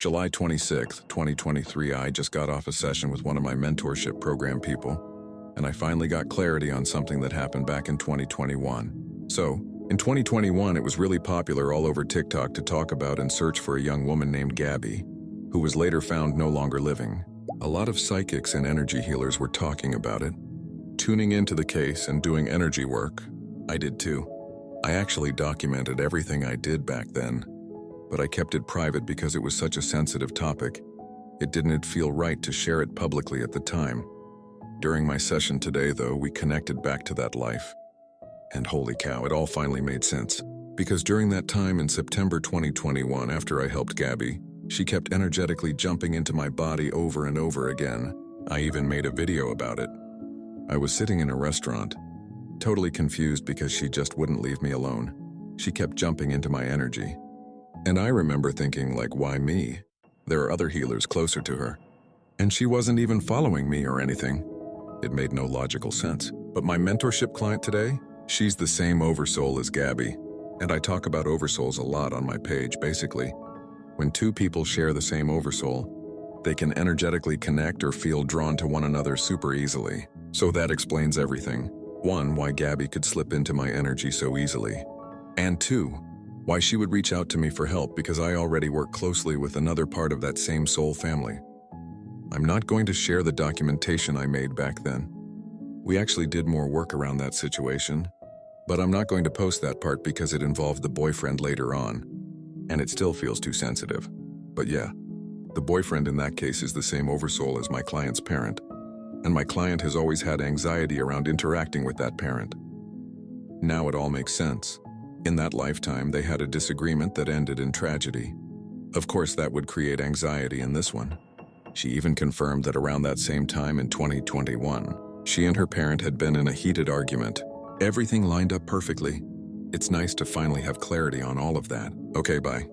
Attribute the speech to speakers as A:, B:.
A: July 26th, 2023, I just got off a session with one of my mentorship program people, and I finally got clarity on something that happened back in 2021. So, in 2021, it was really popular all over TikTok to talk about and search for a young woman named Gabby, who was later found no longer living. A lot of psychics and energy healers were talking about it, tuning into the case and doing energy work. I did too. I actually documented everything I did back then, but I kept it private because it was such a sensitive topic. It didn't feel right to share it publicly at the time. During my session today, though, we connected back to that life. And holy cow, it all finally made sense. Because during that time in September 2021, after I helped Gabby, she kept energetically jumping into my body over and over again. I even made a video about it. I was sitting in a restaurant, totally confused because she just wouldn't leave me alone. She kept jumping into my energy. And I remember thinking, like, why me? There are other healers closer to her. And she wasn't even following me or anything. It made no logical sense. But my mentorship client today, she's the same oversoul as Gabby. And I talk about oversouls a lot on my page. Basically, when two people share the same oversoul, they can energetically connect or feel drawn to one another super easily. So that explains everything. 1, why Gabby could slip into my energy so easily. And 2, why she would reach out to me for help, because I already work closely with another part of that same soul family. I'm not going to share the documentation I made back then. We actually did more work around that situation, but I'm not going to post that part because it involved the boyfriend later on, and it still feels too sensitive. But yeah, the boyfriend in that case is the same oversoul as my client's parent, and my client has always had anxiety around interacting with that parent. Now it all makes sense. In that lifetime, they had a disagreement that ended in tragedy. Of course, that would create anxiety in this one. She even confirmed that around that same time in 2021, she and her parent had been in a heated argument. Everything lined up perfectly. It's nice to finally have clarity on all of that. Okay, bye.